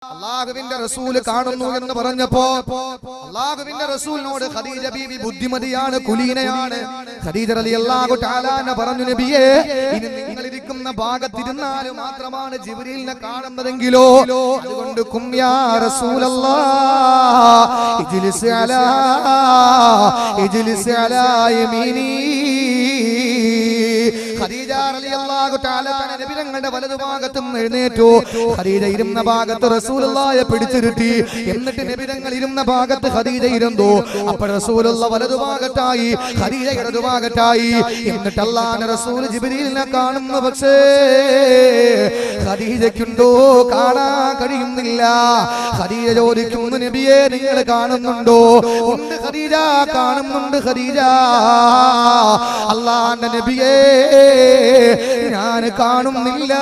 അല്ലാഹുവിന്റെ റസൂൽ കാണുന്നു എന്ന് പറഞ്ഞപ്പോ അല്ലാഹുവിന്റെ റസൂലിനോട് ഖദീജ ബീവി ബുദ്ധിമതിയാണ്, കുലീനയാണ്. ഖദീജ റളിയല്ലാഹു തആല അൻഹ പറഞ്ഞു, നബിയേ, ഇനി നിങ്ങൾ ഇരിക്കുന്ന ഭാഗത്തിരുന്നാലും മാത്രമാണ് ജിബ്രീലിനെ കാണുന്നതെങ്കിലോ അതുകൊണ്ട് കും യാ റസൂലല്ലാഹ് ഇജ്ലിസ് അലാ യമീനി. ഖദീജ റളിയല്ലാഹു തആല നബി തങ്ങളുടെ വലതുഭാഗത്തും എഴുന്നേറ്റു. ഖദീജ ഇരുന്ന ഭാഗത്ത് റസൂലുള്ളാഹിയെ പിടിച്ചിരുത്തി. എന്നിട്ട് നബി തങ്ങൾ ഇരുന്ന ഭാഗത്ത് ഖദീജ ഇരുന്നു. അപ്പോൾ റസൂലുള്ള വലതുഭാഗത്തായി, ഖദീജ ഇടതുഭാഗത്തായി. എന്നിട്ട് അല്ലാഹുവിന്റെ റസൂൽ ജിബ്രീലിനെ കാണുന്നു. പക്ഷേ ഖദീജയ്ക്കുണ്ടോ കാണാൻ കഴിയുന്നില്ല. ഖദീജ ചോദിക്കുന്നു, നബിയെ നിങ്ങൾ കാണുന്നുണ്ടോ? ഉണ്ട് ഖദീജ, കാണുന്നുണ്ട് ഖദീജ. അല്ലാഹുവിന്റെ നബിയേ, ഞാൻ കാണുന്നില്ല.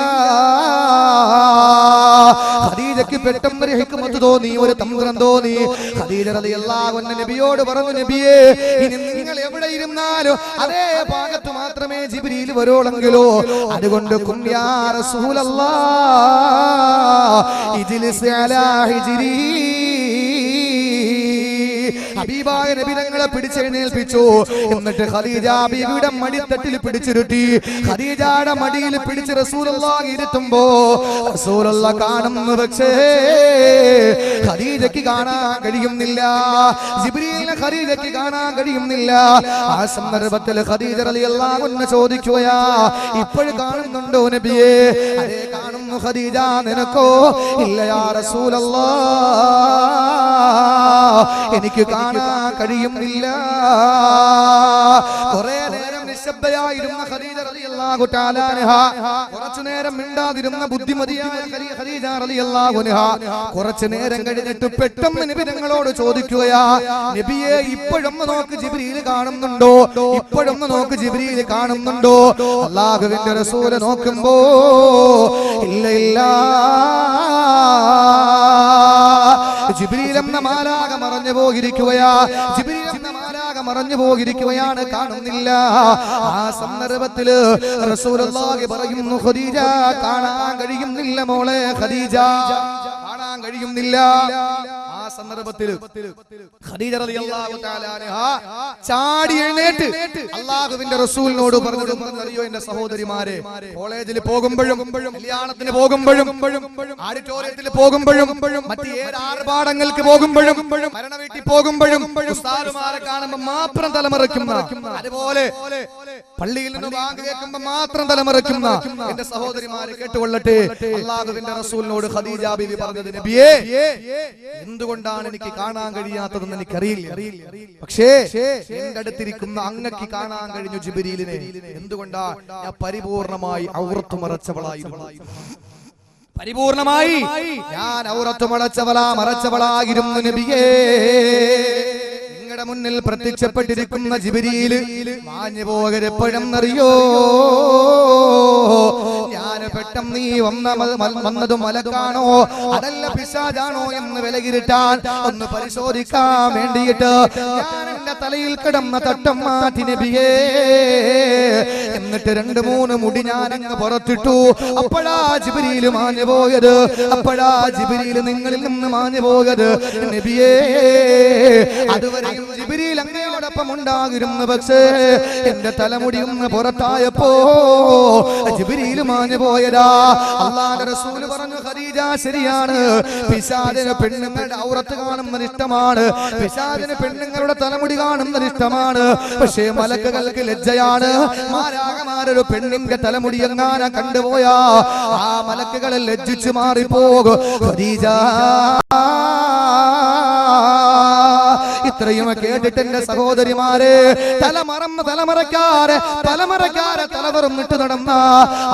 ഖദീജയ്ക്ക് പെട്ടെന്ന് ഹിക്മത്ത് തോന്നി, ഒരു തന്ത്രം തോന്നി. ഖദീജ റളിയല്ലാഹു അൻഹ നബിയോട് പറഞ്ഞു, നബിയേ, ഇനി നിങ്ങൾ എവിടെ ഇരുന്നാലും അതേ ഭാഗത്ത് മാത്രമേ ജിബ്രീൽ വരോളെങ്കിലോ അതുകൊണ്ട് കും യാ റസൂലല്ലാഹ് ഇജ്ലിസ് അലാ ഹിജ്രി. ഹബീബായ നബി തങ്ങളെ പിടിച്ചെഴുന്നേൽപ്പിച്ചു. എന്നിട്ട് ഖദീജ ബീവിയുടെ മടിത്തട്ടിൽ പിടിച്ചിരുത്തി. ഖദീജയുടെ മടിയിൽ പിടിച്ച് റസൂലുള്ളാഹി ഇരുത്തുമ്പോ റസൂലുള്ളാഹി കാണുന്നു. പക്ഷേ ഖദീജയ്ക്ക് കാണാൻ കഴിയുന്നില്ല. ജിബ്രീലിനെ ഖദീജയ്ക്ക് കാണാൻ കഴിയുന്നില്ല. ആ സന്ദർഭത്തിൽ ഖദീജ റളിയല്ലാഹു അൻഹ ചോദിക്കുകയാ, ഇപ്പോഴും കാണുന്നുണ്ടോ നബിയേ? അതേ കാണുന്നു ഖദീജ. നിനക്കോ? ഇല്ല യാ റസൂലല്ലാഹ്, എനിക്ക് കാണാൻ കഴിയുന്നില്ല. കുറെ നേരം നിശബ്ദയായിരുന്ന ഖദീജ റളിയല്ലാഹു തആല അൻഹ, കുറച്ചു നേരം മിണ്ടാതിരുന്ന ബുദ്ധിമതിയായ ഖദീജ റളിയല്ലാഹു അൻഹ കുറച്ചു നേരം കഴിഞ്ഞിട്ട് പെട്ടെന്ന് നബി തങ്ങളോട് ചോദിക്കുകയാ, നബിയെ, ഇപ്പോഴൊന്ന് നോക്ക് ജിബ്രീൽ കാണുന്നുണ്ടോ? ഇപ്പോഴൊന്ന് നോക്ക് ജിബ്രീൽ കാണുന്നുണ്ടോ? അല്ലാഹുവിന്റെ റസൂൽ നോക്കുമ്പോ ഇല്ല ഇല്ല, ജിബ്രീൽ എന്ന മാലാഖ മറഞ്ഞു പോയിരിക്കുകയാ. ജിബ്രീൽ എന്ന മാലാഖ മറഞ്ഞു പോയിരിക്കുകയാണ്, കാണുന്നില്ല. ആ സന്ദർഭത്തില് റസൂലുള്ളാഹി പറയുന്നു, ഖദീജ, കാണാൻ കഴിയുന്നില്ല മോളെ. ഖദീജ, കാണാൻ കഴിയുന്നില്ല. ആ സന്ദർഭത്തിൽ ഖദീജ റളിയല്ലാഹു തആല അൻഹ ചാടി എഴുന്നേറ്റ് അല്ലാഹുവിന്റെ റസൂലിനോട് പറഞ്ഞു, അറിയോ എന്റെ സഹോദരിമാരെ, കോളേജിൽ പോകുമ്പോഴും, കല്യാണത്തിന് പോകുമ്പോഴും, ഓഡിറ്റോറിയത്തിൽ പോകുമ്പോഴും, മറ്റ് ഏത് ആർഭാടങ്ങൾക്ക് പോകുമ്പോഴും, മരണ വീട്ടിൽ പോകുമ്പോഴും ഉസ്താദുമാരെ കാണുമ്പോൾ മാത്രം തലമറയ്ക്കുന്ന, അതുപോലെ പള്ളിയിൽ നിന്ന് ബാങ്ക് കേൾക്കുമ്പോൾ മാത്രം തലമറയ്ക്കുന്ന എന്റെ സഹോദരിമാരെ കേട്ടുകൊള്ളട്ടെ. അല്ലാഹുവിന്റെ റസൂലിനോട് ഖദീജ ബീവി പറഞ്ഞത്, നബിയേ, എന്തുകൊണ്ടാണ് എനിക്ക് കാണാൻ കഴിയാത്തതെന്ന് എനിക്കറിയില്ല. പക്ഷേ എന്റെ അടുത്തിരിക്കുന്ന അങ്ങക്ക് കാണാൻ കഴിഞ്ഞു ജിബ്രീലിനെ. എന്തുകൊണ്ടാ? ഞാൻ പരിപൂർണമായി ഔറത്ത് മറച്ചവളായിരുന്നു. പരിപൂർണമായി ഞാൻ ഔറത്ത് മറച്ചവളായിരുന്നു നബിയേ. നിങ്ങളുടെ മുന്നിൽ പ്രത്യക്ഷപ്പെട്ടിരിക്കുന്ന ജിബ്രീൽ മാഞ്ഞു പോകരെപ്പോഴെന്നറിയോ? ഞാൻ പെട്ടെന്ന് നീ വന്നത് മലക്കാണോ അതല്ല പിശാചാണോ എന്ന് വിലയിരുത്താൻ ഒന്ന് പരിശോധിക്കാൻ വേണ്ടിയിട്ട് ഞാൻ എന്റെ തലയിൽ കിടന്ന തട്ടം മാറ്റി നബിയേ. എന്നിട്ട് 2-3 മുടി ഞാനങ്ങ് പുറത്തിട്ടു. അപ്പോഴാ ജിബ്രീൽ മാഞ്ഞു പോയത്. അപ്പോഴാ ജിബ്രീൽ നിങ്ങളിൽ നിന്ന് മാഞ്ഞു പോയത് നബിയേ. അതുവരെയും ജിബ്രീൽ അങ്ങയോടൊപ്പം ഉണ്ടാകിരുന്നു. പക്ഷേ എന്റെ തലമുടി ഒന്ന് പുറത്തായപ്പോ ജിബ്രീൽ മാഞ്ഞു പോയതാ. അല്ലാഹുവിന്റെ റസൂൽ പറഞ്ഞു, ഖദീജ, ശരിയാണ്, പിശാചിന് പെണ്ണുങ്ങളുടെ ഔറത്ത് കാണുന്നത് ഇഷ്ടമാണ്, പിശാചിന് പെണ്ണുങ്ങളുടെ തലമുടി കാണുന്നത് ഇഷ്ടമാണ്. പക്ഷേ മലക്കുകൾക്ക് ലജ്ജയാണ്. മാലാഖമാരൊരു പെണ്ണിന്റെ തലമുടി എങ്ങാനും കണ്ടുപോയാ ആ മലക്കുകളെ ലജ്ജിച്ചു മാറിപ്പോകും. ഖദീജ, ഇത്രയും കേട്ടിട്ട് എന്റെ സഹോദരിമാരെ, തലമറക്കാരെ തലമറന്നിട്ട് നടന്ന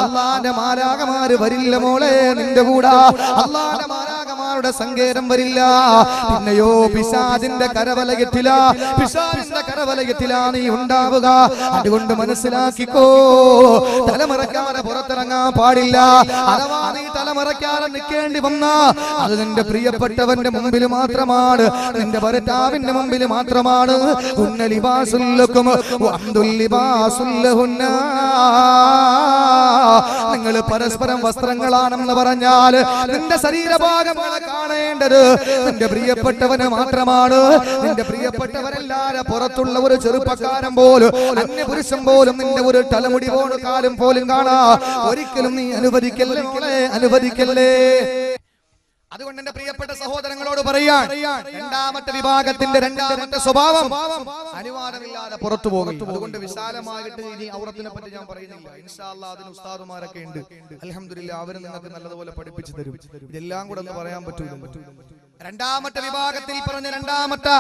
അല്ലാഹുവിന്റെ മാലാഖമാര് വരില്ല മോളെ നിന്റെ കൂടെ. അല്ലാഹുവിന്റെ മാലാഖമാരുടെ സങ്കേതം വരില്ല. പിന്നെയോ പിശാചിന്റെ കരവലയത്തിലാ നീ ഉണ്ടാവുക. അതുകൊണ്ട് മനസ്സിലാക്കിക്കോ, തലമറക്കാരെ പുറത്തിറങ്ങാൻ പാടില്ല. അഥവാ നീ തലമറക്കാരെ നിൽക്കേണ്ടി വന്ന അത് നിന്റെ പ്രിയപ്പെട്ടവന്റെ മുമ്പിൽ മാത്രമാണ്, നിന്റെ ഭർത്താവിന്റെ മുമ്പിൽ മാത്രമാണ്. നിങ്ങൾ പരസ്പരം വസ്ത്രങ്ങളാണെന്ന് പറഞ്ഞാൽ നിന്റെ ശരീരഭാഗങ്ങളെ കാണേണ്ടത് നിന്റെ പ്രിയപ്പെട്ടവന് മാത്രമാണ്. നിന്റെ പ്രിയപ്പെട്ടവരെല്ലാരും പുറത്തുള്ള ഒരു ചെറുപ്പക്കാരൻ പോലും അന്യപുരുഷൻ പോലും നിന്റെ ഒരു തലമുടി പോലും കാലം പോലും കാണാ ഒരിക്കലും നീ അനുവദിക്കല്ലേ, അനുവദിക്കല്ലേ. അതുകൊണ്ട് എന്റെ പ്രിയപ്പെട്ട സഹോദരങ്ങളോട് പറയാൻ, രണ്ടാമത്തെ വിഭാഗത്തിന്റെ രണ്ടാമത്തെ സ്വഭാവം അനുവാദമില്ലാതെ പുറത്തു പോകും. അതുകൊണ്ട് വിശാലമായിട്ട് ഇനി ഔറത്തിനെ പറ്റി ഞാൻ പറയുന്നില്ല. ഇൻഷാ അല്ലാഹ് അതിന് ഉസ്താദുമാരൊക്കെ ഉണ്ട്. അൽഹംദുലില്ലാഹ് അവര് നിങ്ങൾക്ക് നല്ലതുപോലെ പഠിപ്പിച്ചു തരും. ഇതെല്ലാം കൂടെ ഒന്ന് പറയാൻ പറ്റൂല. രണ്ടാമത്തെ വിഭാഗത്തിൽ പറഞ്ഞ രണ്ടാമത്തെ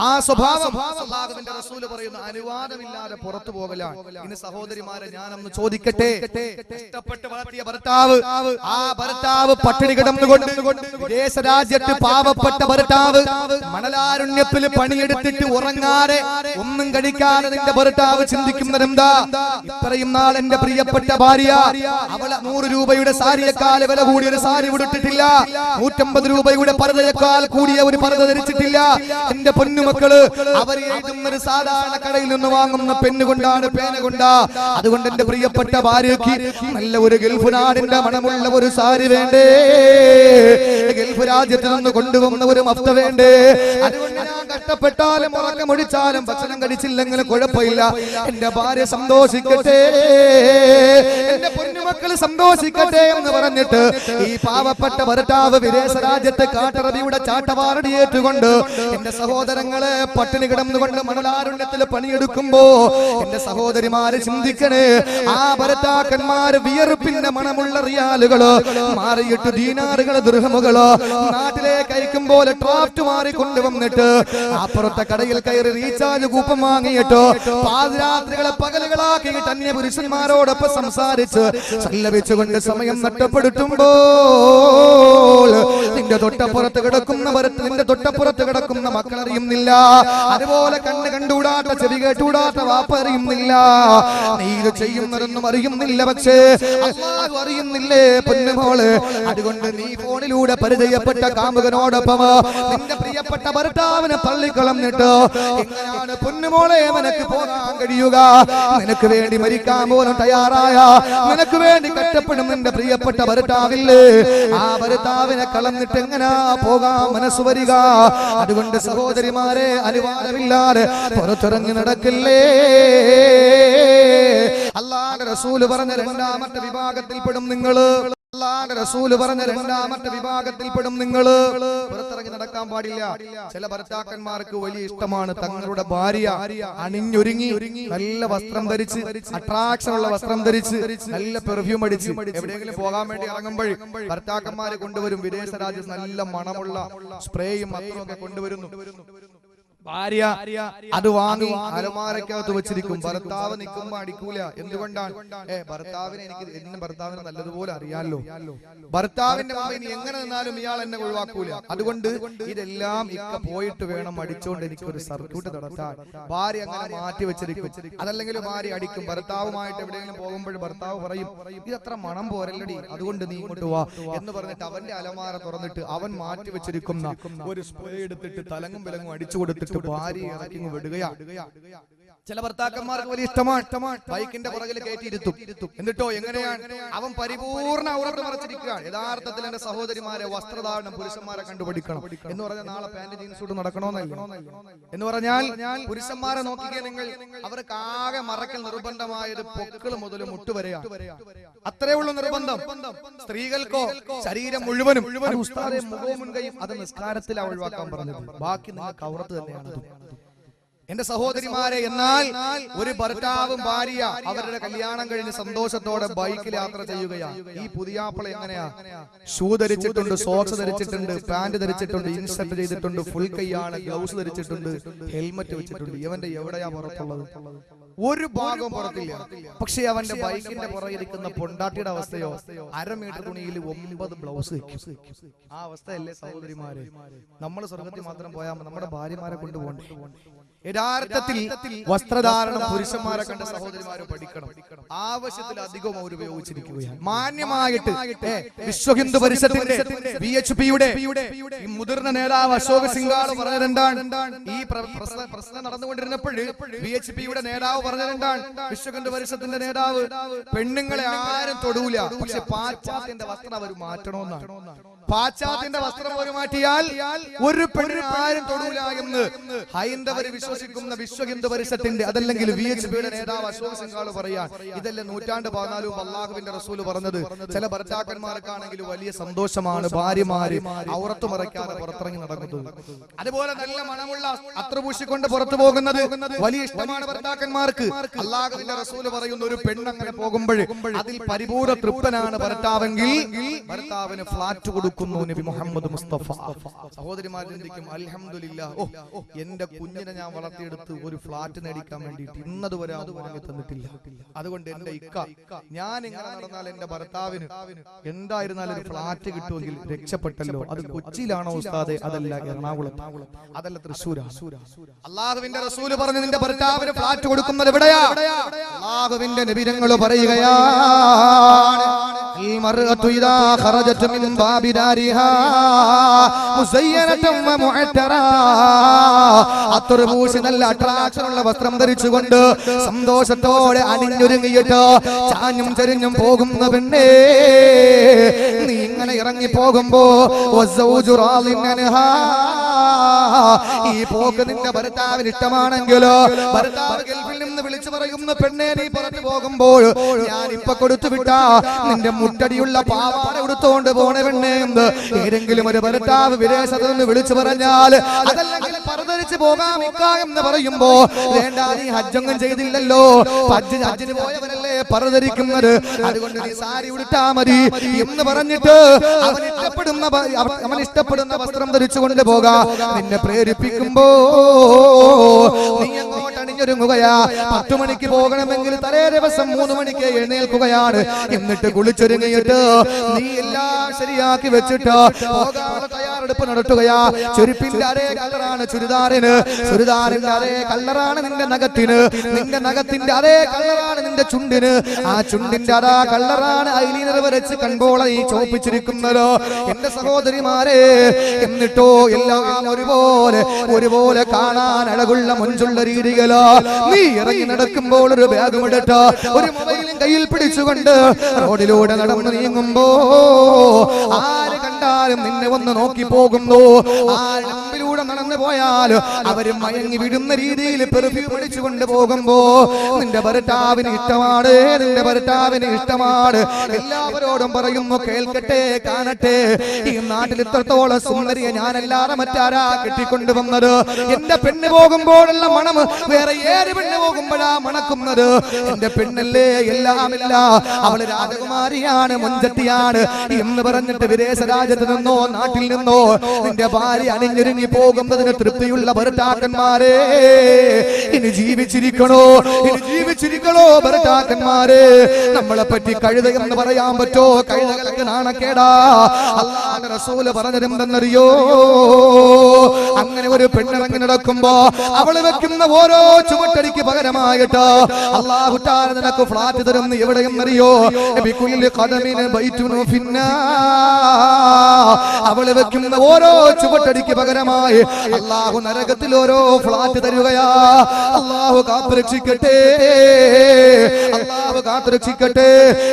ആ സ്വഭാവം അല്ലാഹുവിന്റെ റസൂൽ പറയുന്നു അനുവാദമില്ലാതെ പുറത്തു പോകലാണ്. ഇനി സഹോദരിമാരെ ഞാനൊന്ന് ചോദിക്കട്ടെ, കഷ്ടപ്പെട്ട് വളർത്തിയ ഭർത്താവ്, ആ ഭർത്താവ് പട്ടിണി കിടന്നുകൊണ്ട് വിദേശ രാജ്യത്ത് പാവപ്പെട്ട ഭർത്താവ് മണലാരുണ്യത്തിൽ പണിയെടുത്തിട്ട് ഉറങ്ങാതെ ഒന്നും കഴിക്കാതെ നിന്റെ ഭർത്താവ് ചിന്തിക്കുന്നതെന്താ? ഇത്രയും നാൾ എന്റെ പ്രിയപ്പെട്ട ഭാര്യ അവളെ 100 രൂപയുടെ സാരിയേക്കാൾ വില കൂടിയ ഒരു സാരി ഉടുത്തിട്ടില്ല, 150 രൂപയുടെ പർദ്ദയേക്കാൾ കൂടിയ ഒരു പർദ്ദ ധരിച്ചിട്ടില്ല. എന്റെ പൊന്നുമക്കള് അവർ എഴുതുന്നൊരു സാധാരണ കടയിൽ നിന്ന് വാങ്ങുന്ന പെണ്ണ് കൊണ്ടാണ്, പേന കൊണ്ടാ. അതുകൊണ്ട് എന്റെ പ്രിയപ്പെട്ട ഭാര്യയ്ക്ക് നല്ല ഒരു ഗൾഫ് നാടിന്റെ മണമുള്ള ഒരു സാരി വേണ്ടേ, ഗൾഫ് രാജ്യത്ത് നിന്ന് കൊണ്ടുവന്ന ഒരു മഫ്ത വേണ്ടേ. അതുകൊണ്ട് ഞാൻ കഷ്ടപ്പെട്ടാലും ഉറക്കമൊഴിച്ചാലും ഭക്ഷണം കഴിച്ചില്ലെങ്കിലും കുഴപ്പമില്ല, എന്റെ ഭാര്യ സന്തോഷിക്കട്ടെ, എന്റെ പൊന്നുമക്കൾ സന്തോഷിക്കട്ടെ എന്ന് പറഞ്ഞിട്ട് ഈ പാവപ്പെട്ട ഭർത്താവ് വിദേശ രാജ്യത്ത് കാട്ടറബിയുടെ ചാട്ടവാറടി ഏറ്റുകൊണ്ട് എന്റെ സഹോദരങ്ങളെ പട്ടിണി കിടന്നുകൊണ്ട് മണലാരുണ്യത്തിൽ പണിയെടുക്കുമ്പോ എന്റെ സഹോദരിമാര് ചിന്തിക്കണേ, ആ ഭർത്താക്കന്മാര് വിയർപ്പിന്റെ മണമുള്ള റിയാലുകള് മാറിയിട്ട് ദീനാറുകള് ദൃഹമുകള് നാട്ടിലേക്ക് അയക്കുമ്പോൾ ഡ്രാഫ്റ്റ് മാറി കൊണ്ടുവന്നിട്ട് അപ്പുറത്തെ കടയിൽ കയറി റീചാർജ് കൂപ്പൺ വാങ്ങിയിട്ട് പാതിരാത്രികളെ പകലുകളാക്കിയിട്ട് അന്യ പുരുഷന്മാരോടൊപ്പം സംസാരിച്ച് സല്ലപിച്ചുകൊണ്ട് സമയം നഷ്ടപ്പെടുത്തുമ്പോൾ നിന്റെ തൊട്ടപ്പുറത്ത് കിടക്കുന്ന ഭരത്ത്, നിന്റെ തൊട്ടപ്പുറത്ത് കിടക്കുന്ന മക്കൾ അറിയുന്നില്ല, അതുപോലെ കണ്ണ് കണ്ടുകൂടാത്ത ചെവി കേട്ടുകൂടാത്ത വാപ്പ അറിയുന്നില്ല, നീ ഇത് ചെയ്യുന്നതൊന്നും അറിയുന്നില്ല, പക്ഷേ അല്ലാഹു അറിയുന്നില്ലേ പൊന്നുമോള്. അതുകൊണ്ട് നീ ഫോണിലൂടെ പരിചയപ്പെട്ട കാമുകനോടൊപ്പം നിന്റെ പ്രിയപ്പെട്ട ഭർത്താവിനെ തള്ളിക്കളഞ്ഞിട്ട് എങ്ങനെയാണ് പൊന്നുമോളെ നിനക്ക് പോകാൻ കഴിയുക? നിനക്ക് വേണ്ടി മരിക്കാൻ പോലും തയ്യാറായ, നിനക്ക് വേണ്ടി കഷ്ടപ്പെടും നിന്റെ പ്രിയപ്പെട്ട ഭർത്താവില്ലേ, ആ ഭർത്താവിനെ കളഞ്ഞിട്ട് എങ്ങനാ പോകാൻ മനസ്സ് വരിക? അതുകൊണ്ട് സഹോദരിമാരെ അനുവാദമില്ലാതെ പുറത്തിറങ്ങി നടക്കില്ലേ. അല്ലാഹുവിന്റെ റസൂൽ പറഞ്ഞ രണ്ടാമത്തെ വിഭാഗത്തിൽപ്പെടും നിങ്ങള്, അല്ലാഹുവിന്റെ റസൂൽ പറഞ്ഞ രണ്ടാമത്തെ വിഭാഗത്തിൽപ്പെടും നിങ്ങള്. പുറത്തിറങ്ങി നടക്കാൻ പാടില്ല. ചില ഭർത്താക്കന്മാർക്ക് വലിയ ഇഷ്ടമാണ് തങ്ങളുടെ ഭാര്യ അണിഞ്ഞൊരുങ്ങി നല്ല വസ്ത്രം ധരിച്ച്, അട്രാക്ഷൻ ഉള്ള വസ്ത്രം ധരിച്ച്, നല്ല പെർഫ്യൂം അടിച്ച് എവിടെയെങ്കിലും പോകാൻ വേണ്ടി ഇറങ്ങുമ്പോൾ ഭർത്താക്കന്മാര് കൊണ്ടുവരും വിദേശ രാജ്യത്ത് നല്ല മണമുള്ള സ്പ്രേയും അത്രയും ഒക്കെ കൊണ്ടുവരുന്നു. ഭാര്യ അത് വാങ്ങി അലമാരക്കകത്ത് വെച്ചിരിക്കും. ഭർത്താവ് നിൽക്കുമ്പോ അടിക്കൂല. എന്തുകൊണ്ടാണ്? ഭർത്താവിനെ എന്നെ ഭർത്താവിനെ നല്ലതുപോലെ അറിയാലോ, ഭർത്താവിന്റെ ഇനി എങ്ങനെ നിന്നാലും ഇയാൾ എന്നെ ഒഴിവാക്കൂല. അതുകൊണ്ട് ഇതെല്ലാം ഇക്ക പോയിട്ട് വേണം അടിച്ചോണ്ട് എനിക്കൊരു സർക്യൂട്ട് നടത്താൻ. ഭാര്യ അങ്ങനെ മാറ്റി വെച്ചിരിക്കും. അതല്ലെങ്കിൽ ഭാര്യ അടിക്കും. ഭർത്താവുമായിട്ട് എവിടെയെങ്കിലും പോകുമ്പോൾ ഭർത്താവ് പറയും ഇതത്ര മണം പോരല്ലടി, അതുകൊണ്ട് നീ ഇങ്ങോട്ട് വാ എന്ന് പറഞ്ഞിട്ട് അവന്റെ അലമാര തുറന്നിട്ട് അവൻ മാറ്റി വെച്ചിരിക്കുന്ന ഒരു സ്പ്രേ എടുത്തിട്ട് തലങ്ങും വിലങ്ങും അടിച്ചു കൊടുത്തിട്ട് ഭാര്യ ഇറക്കി വിടുകയാണ്. ചില ഭർത്താക്കന്മാർക്ക് വലിയ ഇഷ്ടമാണ് ബൈക്കിന്റെ പുറകിൽ കയറ്റിയിരുത്തും. എന്നിട്ടോ എങ്ങനെയാണ് അവൻ പരിപൂർണ്ണ ഔറത്ത് മറച്ചിരിക്കുകയാണ്. യഥാർത്ഥത്തിൽ എന്റെ സഹോദരിമാരെ വസ്ത്രധാരണം പുരുഷന്മാരെ കണ്ടുപിടിക്കണം എന്ന് പറഞ്ഞാൽ നാളെ പാന്റ് ജീൻസ് ഇട്ട് നടക്കണമെന്നല്ല. എന്ന് പറഞ്ഞാൽ പുരുഷന്മാരെ നോക്കിക്കേ നിങ്ങൾ, അവർക്ക് ആകെ മറക്കൽ നിർബന്ധമായത് പൊക്കിള് മുതൽ മുട്ടുവരെയാണ്. അത്രേ ഉള്ളൂ നിർബന്ധം. സ്ത്രീകൾക്കോ ശരീരം മുഴുവനും ഉസ്താദെ മുഖവും മുൻകൈയും അത് നിസ്കാരത്തിൽ ഒഴിവാക്കാൻ പറഞ്ഞത്. ബാക്കി നിങ്ങൾക്ക് ഔറത്ത് തന്നെയാണ്. എന്റെ സഹോദരിമാരെ, എന്നാൽ ഒരു ഭർത്താവും ഭാര്യ അവരുടെ കല്യാണം കഴിഞ്ഞ് സന്തോഷത്തോടെ ബൈക്കിൽ യാത്ര ചെയ്യുകയാണ്. ഈ പുതിയാപ്പിള എങ്ങനെയാ? ഷൂ ധരിച്ചിട്ടുണ്ട്, സോക്സ് ധരിച്ചിട്ടുണ്ട്, പാന്റ് ധരിച്ചിട്ടുണ്ട്, ഇൻസെർട്ട് ചെയ്തിട്ടുണ്ട്, ഫുൾ കൈയാണ്, ഗ്ലൗസ് ധരിച്ചിട്ടുണ്ട്, ഹെൽമറ്റ് വെച്ചിട്ടുണ്ട്. ഇവന്റെ എവിടെയാ പുറത്തുള്ളത്? ഒരു ഭാഗവും പുറത്തില്ല. പക്ഷെ അവന്റെ ബൈക്കിന്റെ പുറകിരിക്കുന്ന പൊണ്ടാട്ടിയുടെ അവസ്ഥയോ 1/2 മീറ്റർ തുണിയിൽ 9 ബ്ലൗസ് വെക്കും. ആ അവസ്ഥയല്ലേ സഹോദരിമാരെ? നമ്മൾ സ്വർഗത്തിൽ മാത്രം പോയാൽ നമ്മുടെ ഭാര്യമാരെ കൊണ്ടുപോകണ്ടേ? യഥാർത്ഥത്തിൽ വസ്ത്രധാരണം പുരുഷന്മാരെ കണ്ട സഹോദരിമാരെ പഠിക്കണം. ആവശ്യത്തിലധികം അവർ ഉപയോഗിച്ചിരിക്കുകയാണ്. മാന്യമായിട്ട് വിശ്വ ഹിന്ദു പരിഷത്തിന്റെ VHPയുടെ മുതിർന്ന നേതാവ് അശോക് സിംഗാൾ പറഞ്ഞതെന്താണ്? ഈ പ്രശ്നം നടന്നുകൊണ്ടിരുന്നപ്പോൾ VHPയുടെ നേതാവ് പറഞ്ഞിട്ടുണ്ടാണ് വിശ്വകന്ത പരിഷത്തിന്റെ നേതാവ്, പെണ്ണുങ്ങളെ ആരും തൊടൂല, പക്ഷെ പാശ്ചാത്യന്റെ വസ്ത്രം അവർ മാറ്റണമെന്നാണ്. പാശ്ചാത്യന്റെ വസ്ത്രം അവർ മാറ്റിയാൽ ഒരു പെണ്ണിനെ ആരും തൊടൂല എന്ന് ഹൈന്ദവര് വിശ്വസിക്കുന്ന വിശ്വഹിന്ദു പരിഷത്തിന്റെ അതല്ലെങ്കിൽ VHPയുടെ നേതാവ് അശോക് സിംഗാൾ പറയാൻ. ഇതല്ലേ 14 അല്ലാഹുവിന്റെ റസൂൽ പറഞ്ഞത്. ചില ഭർത്താക്കന്മാർക്കാണെങ്കിൽ വലിയ സന്തോഷമാണ് ഭാര്യമാര് ഔറത്ത് മറയ്ക്കാതെ പുറത്തിറങ്ങി നടക്കുന്നത്. അതുപോലെ നല്ല മണമുള്ള അത്ര പൂശിക്കൊണ്ട് പുറത്തു പോകുന്നത് വലിയ ഇഷ്ടമാണ് ഭർത്താക്കന്മാർക്ക്. അല്ലാഹുവിന്റെ റസൂൽ പറയുന്ന ഒരു പെണ്ണങ്ങനെ പോകുമ്പോൾ അതിൽ പരിപൂർണ്ണ തൃപ്തനാണ് ഭർത്താവെങ്കിൽ ഭർത്താവിന് ഫ്ലാറ്റ് കൊടുക്കുന്നു നബി മുഹമ്മദ് മുസ്തഫ. സഹോദരിമാർ ചിന്തിക്കും, അൽഹംദുലില്ലാഹ്, എന്റെ കുഞ്ഞിനെ ഞാൻ വളർത്തിയെടുത്ത് ഒരു ഫ്ലാറ്റ് നേടിക്കാൻ വേണ്ടിയിട്ട് ഇന്നതുവരെ അത് വാങ്ങി തന്നിട്ടില്ല. അതുകൊണ്ട് എന്റെ ഇക്ക ഞാൻ ഇങ്ങനെ നടന്നാൽ എന്റെ ഭർത്താവിന് എന്തായിരുന്നാലും ഒരു ഫ്ലാറ്റ് കിട്ടുമെങ്കിൽ രക്ഷപ്പെട്ടല്ലോ. അത് കൊച്ചിയിലാണോ ഉസ്താദെ? അതല്ല എറണാകുളത്ത്, അതല്ല തൃശ്ശൂരാണ്. അല്ലാഹുവിന്റെ റസൂൽ പറഞ്ഞു നിന്റെ ഭർത്താവിന് ഫ്ലാറ്റ് കൊടുക്കുന്നത് എവിടെയാ? അല്ലാഹുവിന്റെ നബിതങ്ങൾ പറയുകയാണ്, അൽമർഅതു ഇദാ ഖറജത് മിൻ ബാബി ദാരിഹാ മുസയ്യനതൻ വമുഅത്തറാ. അത്തർമൂശി നല്ല അട്രാക്ഷൻ ഉള്ള വസ്ത്രം ധരിച്ചുകൊണ്ട് സന്തോഷത്തോടെ അണിഞ്ഞൊരുങ്ങിയിട്ട് ചാഞ്ഞും ചരിഞ്ഞും പോകുന്ന പെണ്ണേ, നീ ഇങ്ങനെ ഇറങ്ങി പോകുമ്പോ ഈ പോക്ക് നിന്റെ ഭർത്താവിന് ഇഷ്ടമാണെങ്കിലോ, ഭർത്താവ് ഗൾഫിൽ നിന്ന് വിളിച്ചു പറയുന്ന പെണ്ണേ, നീ പുറത്തു പോകുമ്പോൾ ഞാൻ ഇപ്പൊ കൊടുത്തു വിട്ടാ നിന്റെ മുട്ടടിയുള്ള പാവാട എടുത്തോണ്ട് പോണ പെണ്ണേ എന്ന് ഏതെങ്കിലും ഒരു ഭർത്താവ് വിദേശത്ത് നിന്ന് വിളിച്ചു പറഞ്ഞാൽ, അതല്ലെങ്കിൽ പരധരിച്ച് പോകാം എന്ന് പറയുമ്പോ, വേണ്ട നീ ഹജ്ജൊന്നും ചെയ്തില്ലല്ലോ, ഹജ്ജിന് പോയവരല്ലേ പരധരിക്കുന്നത്, അതുകൊണ്ട് നീ സാരി ഉടുത്താ മതി എന്ന് പറഞ്ഞിട്ട് അവൻ ഇഷ്ടപ്പെടുന്ന വസ്ത്രം ധരിച്ചുകൊണ്ട് പോകാ നിന്നെ പ്രേരിപ്പിക്കുമ്പോ നീ അങ്ങോട്ട് അണിഞ്ഞൊരുങ്ങുകയാ. 10 മണിക്ക് പോകണമെങ്കിൽ തലേ ദിവസം 3 മണിക്ക് എഴുന്നേൽക്കുകയാണ്. എന്നിട്ട് കുളിച്ചൊരുങ്ങിയിട്ട് നീ എല്ലാം ശരിയാക്കി വെച്ചിട്ട് പോകാനുള്ള തയ്യാറെടുപ്പ് നടത്തുകയാ. ചെരുപ്പിന്റെ അതേ കളറാണ് ചുരിദാറിന്, ചുരിദാറിന്റെ അതേ കളറാണ് നിന്റെ നഖത്തിന്, നിന്റെ നഖത്തിന്റെ അതേ കളറാണ് നിന്റെ ചുണ്ടിന്, ആ ചുണ്ടിന്റെ അതാ കളറാണ് ഐലൈനർ വരച്ച് കൺപോള ഈ ചോപ്പിച്ചിരിക്കുന്നത്. എന്റെ സഹോദരിമാരെ, എന്നിട്ടോ എല്ലാം ഒരുപോലെ കാണാൻ അഴകുള്ള മുഞ്ചുള്ള രീതികളോ. നീ ഇറങ്ങി നടക്കുമ്പോൾ ഒരു ബാഗും എടുത്ത് ഒരു മൊബൈലും കയ്യിൽ പിടിച്ചുകൊണ്ട് റോഡിലൂടെ നടന്നു നീങ്ങുമ്പോ ആര് കണ്ടാലും നിന്നെ ഒന്ന് നോക്കി പോകുന്നു. ആരുടെ മുമ്പിലൂടെ നടന്നു പോയാൽ അവര് മയങ്ങി വിടുന്ന രീതിയിൽ പെർഫ്യൂം അടിച്ചുകൊണ്ട് പോകുമ്പോ നിന്റെ ഭർത്താവിന് ഇഷ്ടമാണ്, നിന്റെ ഭർത്താവിന് ഇഷ്ടമാണ്. എല്ലാവരോടും പറയുന്നു, കേൾക്കട്ടെ കാണട്ടെ, ഈ നാട്ടിൽ ഇത്രത്തോളം സുന്ദരിയെ ഞാനല്ലാതെ മറ്റാരാ കെട്ടിക്കൊണ്ടുവന്നത്? എന്റെ പെണ്ണ് പോകുമ്പോഴുള്ള മണം വേറെ ഏത് പെണ്ണ് പോകുമ്പോഴാ മണക്കുന്നത്? എന്റെ പെണ്ണല്ലേ എല്ലാമില്ല, അവള് രാജകുമാരിയാണ്, മുൻചത്തിയാണ് എന്ന് പറഞ്ഞിട്ട് വിദേശ രാജ്യത്ത് നിന്നോ നാട്ടിൽ നിന്നോ നിന്റെ ഭാര്യ അണിഞ്ഞൊരുങ്ങി പോകുന്നതിന് തൃപ്തിയുള്ള ഭർത്താക്കന്മാരെ, ഇനി ജീവിച്ചിരിക്കണോ, ഇനി ജീവിച്ചിരിക്കണോ ഭർത്താക്കന്മാരെ? നമ്മളെ പറ്റി കഴുത എന്ന് പറയാൻ പറ്റോ? കഴുതകൾക്ക് നാണക്കേടാ. അല്ലാഹുവിന്റെ റസൂല് പറഞ്ഞതെന്തെന്നറിയോ? അങ്ങനെ ഒരു പെണ്ണിറങ്ങി നടക്കുമ്പോ അവള് വെക്കുന്ന ഓരോ ചുവട്ടടിക്ക് പകരമായിട്ട് അല്ലാഹു തആല നിനക്ക് ഫ്ലാറ്റ് തരുന്നു. എവിടെയെന്നറിയോ? അവള് വെക്കുന്ന ഓരോ ചുവട്ടടിക്ക് പകരമായി അല്ലാഹു നരകത്തിൽ ഓരോ ഫ്ലാറ്റ് തരുകയാ. അല്ലാഹു കാത്തുരക്ഷിക്കട്ടെ, അല്ലാഹു കാത്തുരക്ഷിക്കട്ടെ.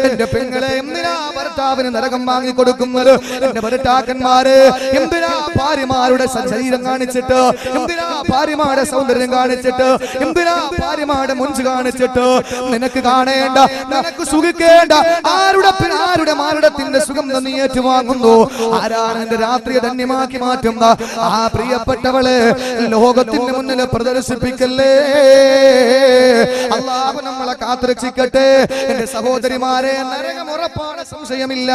എന്റെ പെങ്ങളെ, എന്തിനാ ഭർത്താവിന് നരകം വാങ്ങി കൊടുക്കുന്നത്? എന്റെ ഭർത്താക്കന്മാര് എന്തിനാ ഭാര്യമാരുടെ ശരീരം കാണിച്ചിട്ട്, എന്തിനാ ഭാര്യമാരുടെ സൗന്ദര്യം കാണിച്ചിട്ട്, എന്തിനാ ഭാര്യമാരുടെ മുഞ്ച് കാണിച്ചിട്ട് നിനക്ക് കാണേണ്ട, നിനക്ക് സുഖിക്കേണ്ട ആരുടെ മാരുടത്തിന്റെ സുഗന്ധം നീ ഏറ്റുവാങ്ങുന്നു? ആരാണ് എന്റെ രാത്രിയെ ധന്യമാക്കി മാറ്റുന്ന ആ പ്രിയപ്പെട്ടവളെ ലോകത്തിന്റെ മുന്നിൽ പ്രദർശിപ്പിക്കല്ലേ. അല്ലാഹു നമ്മളെ കാത്തുരക്ഷിക്കട്ടെ. എന്റെ സഹോദരിമാരെ, നരകം ഉറപ്പാണ്, സംശയമില്ല.